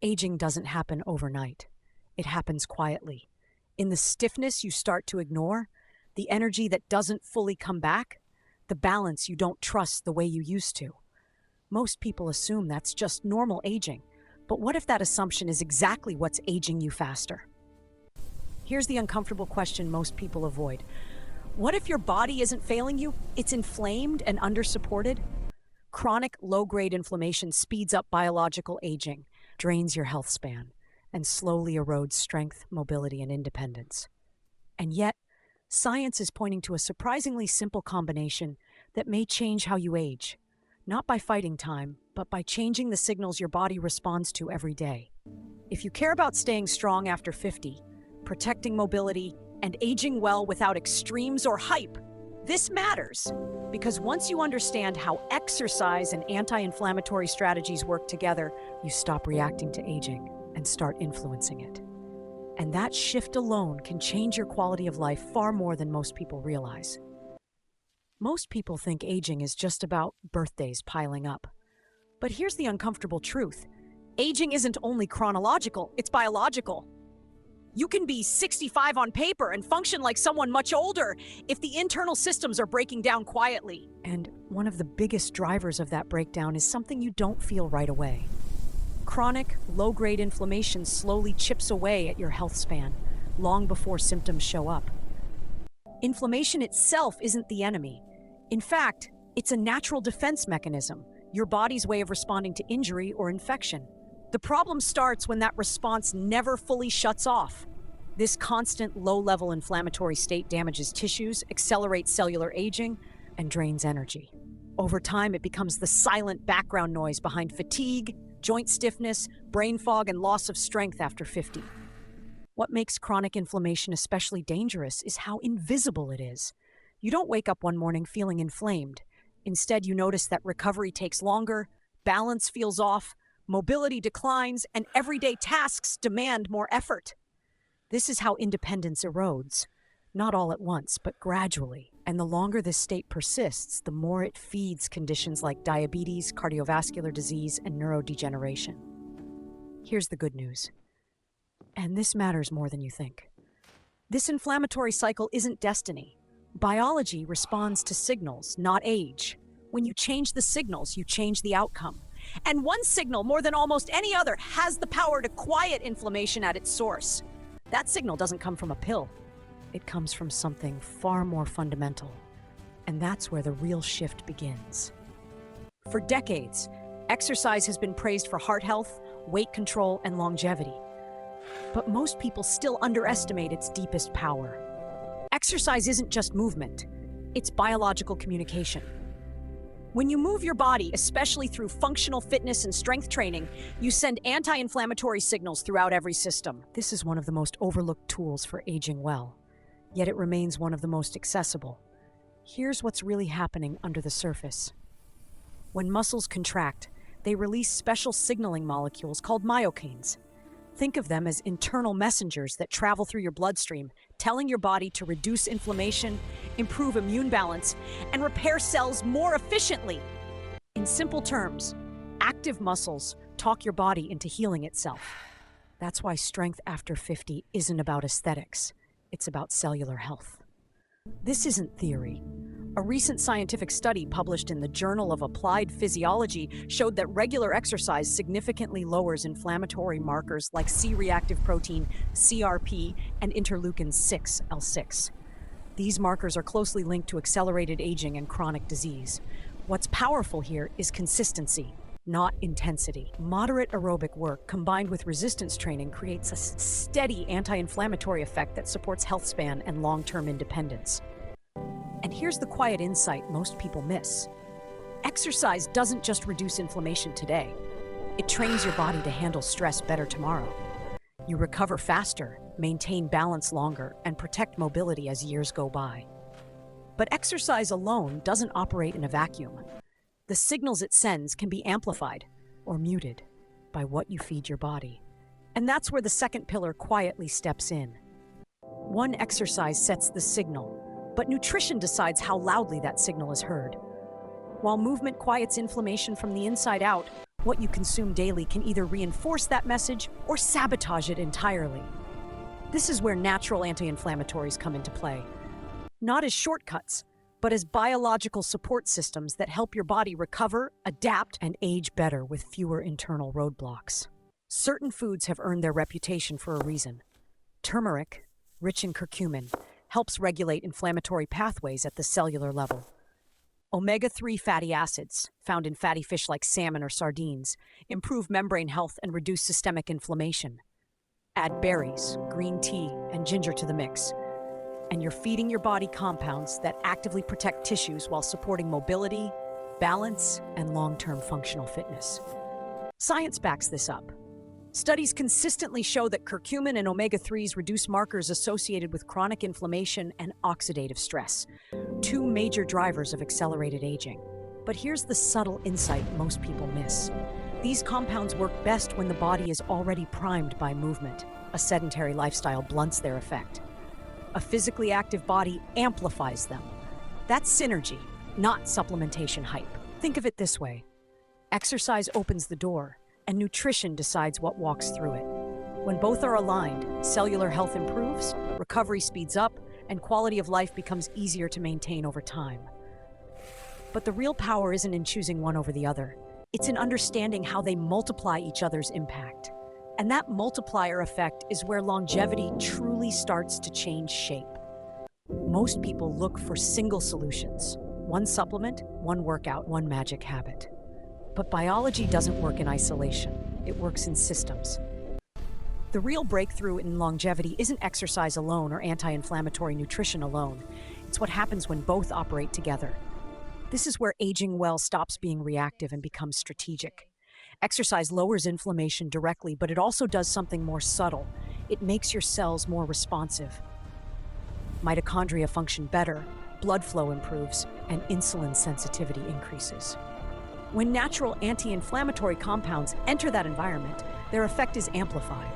Aging doesn't happen overnight. It happens quietly. In the stiffness you start to ignore, the energy that doesn't fully come back, the balance you don't trust the way you used to. Most people assume that's just normal aging, but what if that assumption is exactly what's aging you faster? Here's the uncomfortable question most people avoid. What if your body isn't failing you? It's inflamed and undersupported? Chronic low-grade inflammation speeds up biological aging, drains your health span, and slowly erodes strength, mobility, and independence. And yet, science is pointing to a surprisingly simple combination that may change how you age, not by fighting time, but by changing the signals your body responds to every day. If you care about staying strong after 50, protecting mobility, and aging well without extremes or hype, this matters. Because once you understand how exercise and anti-inflammatory strategies work together, you stop reacting to aging and start influencing it. And that shift alone can change your quality of life far more than most people realize. Most people think aging is just about birthdays piling up. But here's the uncomfortable truth. Aging isn't only chronological, it's biological. You can be 65 on paper and function like someone much older if the internal systems are breaking down quietly. And one of the biggest drivers of that breakdown is something you don't feel right away. Chronic, low-grade inflammation slowly chips away at your health span, long before symptoms show up. Inflammation itself isn't the enemy. In fact, it's a natural defense mechanism, your body's way of responding to injury or infection. The problem starts when that response never fully shuts off. This constant low-level inflammatory state damages tissues, accelerates cellular aging, and drains energy. Over time, it becomes the silent background noise behind fatigue, joint stiffness, brain fog, and loss of strength after 50. What makes chronic inflammation especially dangerous is how invisible it is. You don't wake up one morning feeling inflamed. Instead, you notice that recovery takes longer, balance feels off, mobility declines, and everyday tasks demand more effort. This is how independence erodes, not all at once, but gradually. And the longer this state persists, the more it feeds conditions like diabetes, cardiovascular disease, and neurodegeneration. Here's the good news. And this matters more than you think. This inflammatory cycle isn't destiny. Biology responds to signals, not age. When you change the signals, you change the outcome. And one signal, more than almost any other, has the power to quiet inflammation at its source. That signal doesn't come from a pill. It comes from something far more fundamental. And that's where the real shift begins. For decades, exercise has been praised for heart health, weight control, and longevity. But most people still underestimate its deepest power. Exercise isn't just movement, it's biological communication. When you move your body, especially through functional fitness and strength training, you send anti-inflammatory signals throughout every system. This is one of the most overlooked tools for aging well, yet it remains one of the most accessible. Here's what's really happening under the surface. When muscles contract, they release special signaling molecules called myokines. Think of them as internal messengers that travel through your bloodstream, telling your body to reduce inflammation, improve immune balance, and repair cells more efficiently. In simple terms, active muscles talk your body into healing itself. That's why strength after 50 isn't about aesthetics. It's about cellular health. This isn't theory. A recent scientific study published in the Journal of Applied Physiology showed that regular exercise significantly lowers inflammatory markers like C-reactive protein, CRP, and interleukin-6, L6. These markers are closely linked to accelerated aging and chronic disease. What's powerful here is consistency, not intensity. Moderate aerobic work combined with resistance training creates a steady anti-inflammatory effect that supports health span and long-term independence. And here's the quiet insight most people miss. Exercise doesn't just reduce inflammation today. It trains your body to handle stress better tomorrow. You recover faster, maintain balance longer, and protect mobility as years go by. But exercise alone doesn't operate in a vacuum. The signals it sends can be amplified or muted by what you feed your body. And that's where the second pillar quietly steps in. One exercise sets the signal, but nutrition decides how loudly that signal is heard. While movement quiets inflammation from the inside out, What you consume daily can either reinforce that message or sabotage it entirely. This is where natural anti-inflammatories come into play. Not as shortcuts, but as biological support systems that help your body recover, adapt, and age better with fewer internal roadblocks. Certain foods have earned their reputation for a reason. Turmeric, rich in curcumin, helps regulate inflammatory pathways at the cellular level. Omega-3 fatty acids, found in fatty fish like salmon or sardines, improve membrane health and reduce systemic inflammation. Add berries, green tea, and ginger to the mix, and you're feeding your body compounds that actively protect tissues while supporting mobility, balance, and long-term functional fitness. Science backs this up. Studies consistently show that curcumin and omega-3s reduce markers associated with chronic inflammation and oxidative stress, two major drivers of accelerated aging. But here's the subtle insight most people miss. These compounds work best when the body is already primed by movement. A sedentary lifestyle blunts their effect. A physically active body amplifies them. That's synergy, not supplementation hype. Think of it this way. Exercise opens the door, and nutrition decides what walks through it. When both are aligned, cellular health improves, recovery speeds up, and quality of life becomes easier to maintain over time. But the real power isn't in choosing one over the other. It's in understanding how they multiply each other's impact. And that multiplier effect is where longevity truly starts to change shape. Most people look for single solutions. One supplement, one workout, one magic habit. But biology doesn't work in isolation. It works in systems. The real breakthrough in longevity isn't exercise alone or anti-inflammatory nutrition alone. It's what happens when both operate together. This is where aging well stops being reactive and becomes strategic. Exercise lowers inflammation directly, but it also does something more subtle. It makes your cells more responsive. Mitochondria function better, blood flow improves, and insulin sensitivity increases. When natural anti-inflammatory compounds enter that environment, their effect is amplified.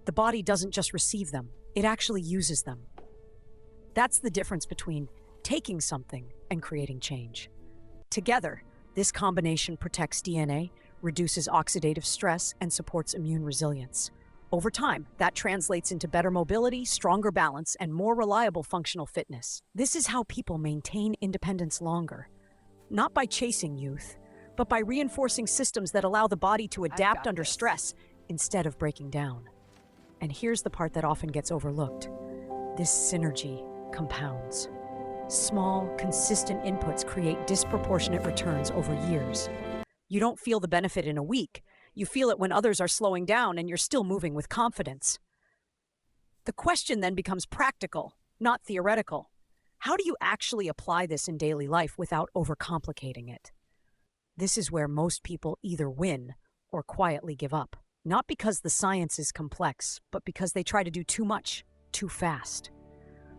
The body doesn't just receive them, it actually uses them. That's the difference between taking something and creating change. Together, this combination protects DNA, reduces oxidative stress, and supports immune resilience. Over time, that translates into better mobility, stronger balance, and more reliable functional fitness. This is how people maintain independence longer. Not by chasing youth, but by reinforcing systems that allow the body to adapt under stress instead of breaking down. And here's the part that often gets overlooked. This synergy compounds. Small, consistent inputs create disproportionate returns over years. You don't feel the benefit in a week. You feel it when others are slowing down and you're still moving with confidence. The question then becomes practical, not theoretical. How do you actually apply this in daily life without overcomplicating it? This is where most people either win or quietly give up. Not because the science is complex, but because they try to do too much, too fast.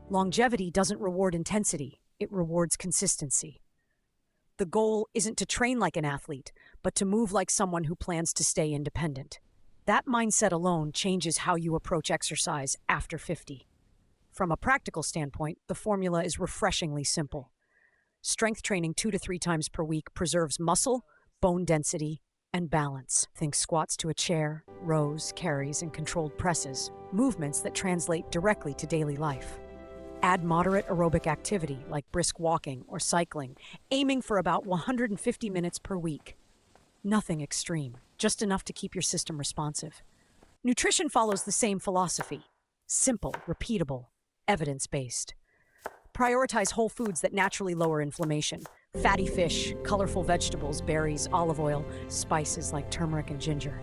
Longevity doesn't reward intensity, it rewards consistency. The goal isn't to train like an athlete, but to move like someone who plans to stay independent. That mindset alone changes how you approach exercise after 50. From a practical standpoint, the formula is refreshingly simple. Strength training 2 to 3 times per week preserves muscle, bone density, and balance. Think squats to a chair, rows, carries, and controlled presses, movements that translate directly to daily life. Add moderate aerobic activity like brisk walking or cycling, aiming for about 150 minutes per week. Nothing extreme, just enough to keep your system responsive. Nutrition follows the same philosophy. Simple, repeatable, evidence-based. Prioritize whole foods that naturally lower inflammation. Fatty fish, colorful vegetables, berries, olive oil, spices like turmeric and ginger.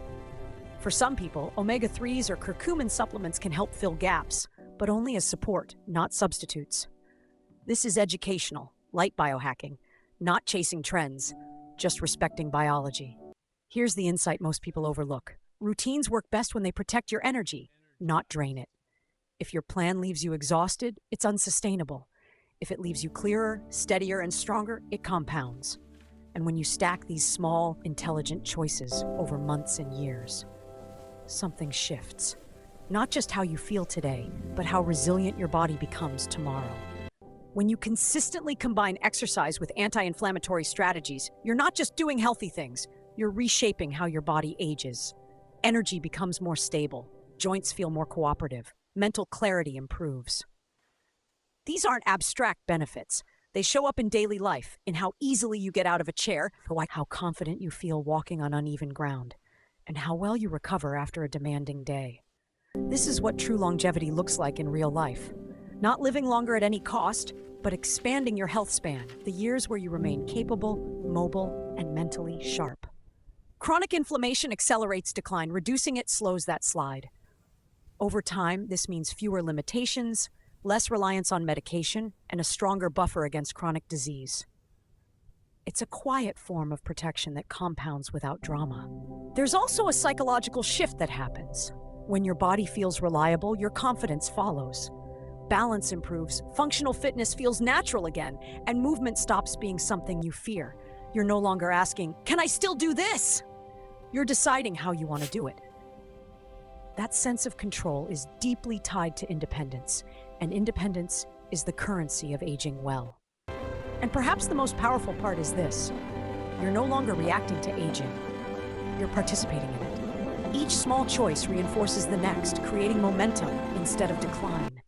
For some people, omega-3s or curcumin supplements can help fill gaps, but only as support, not substitutes. This is educational, light biohacking, not chasing trends, just respecting biology. Here's the insight most people overlook. Routines work best when they protect your energy, not drain it. If your plan leaves you exhausted, it's unsustainable. If it leaves you clearer, steadier, and stronger, it compounds. And when you stack these small, intelligent choices over months and years, something shifts. Not just how you feel today, but how resilient your body becomes tomorrow. When you consistently combine exercise with anti-inflammatory strategies, you're not just doing healthy things, You're reshaping how your body ages. Energy becomes more stable, joints feel more cooperative, mental clarity improves. These aren't abstract benefits. They show up in daily life, in how easily you get out of a chair, how confident you feel walking on uneven ground, and how well you recover after a demanding day. This is what true longevity looks like in real life. Not living longer at any cost, but expanding your health span, the years where you remain capable, mobile, and mentally sharp. Chronic inflammation accelerates decline. Reducing it slows that slide. Over time, this means fewer limitations, less reliance on medication, and a stronger buffer against chronic disease. It's a quiet form of protection that compounds without drama. There's also a psychological shift that happens. When your body feels reliable, your confidence follows. Balance improves, functional fitness feels natural again, and movement stops being something you fear. You're no longer asking, "Can I still do this?" You're deciding how you want to do it. That sense of control is deeply tied to independence, and independence is the currency of aging well. And perhaps the most powerful part is this: you're no longer reacting to aging, you're participating in it. Each small choice reinforces the next, creating momentum instead of decline.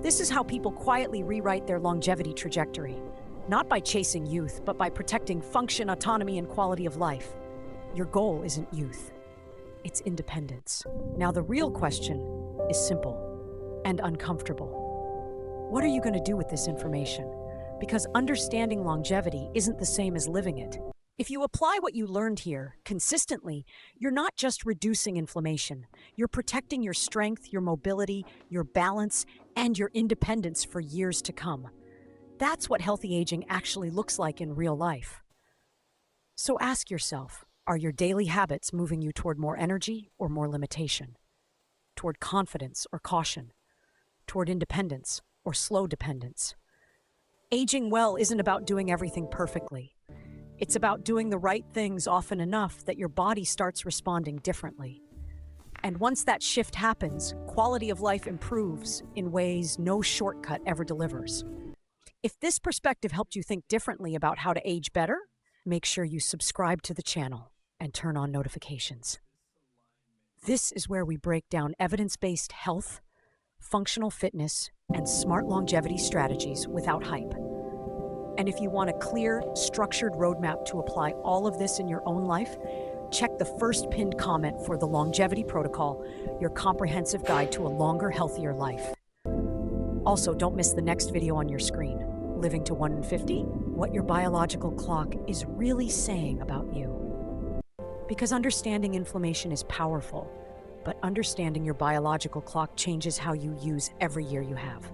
This is how people quietly rewrite their longevity trajectory, not by chasing youth, but by protecting function, autonomy, and quality of life. Your goal isn't youth, it's independence. Now, the real question is simple and uncomfortable. What are you going to do with this information? Because understanding longevity isn't the same as living it. If you apply what you learned here consistently, you're not just reducing inflammation. You're protecting your strength, your mobility, your balance, and your independence for years to come. That's what healthy aging actually looks like in real life. So ask yourself, are your daily habits moving you toward more energy or more limitation? Toward confidence or caution? Toward independence or slow dependence? Aging well isn't about doing everything perfectly. It's about doing the right things often enough that your body starts responding differently. And once that shift happens, quality of life improves in ways no shortcut ever delivers. If this perspective helped you think differently about how to age better, make sure you subscribe to the channel and turn on notifications. This is where we break down evidence-based health, functional fitness, and smart longevity strategies without hype. And if you want a clear, structured roadmap to apply all of this in your own life, check the first pinned comment for the Longevity Protocol, your comprehensive guide to a longer, healthier life. Also, don't miss the next video on your screen, Living to 150, what your biological clock is really saying about you. Because understanding inflammation is powerful, but understanding your biological clock changes how you use every year you have.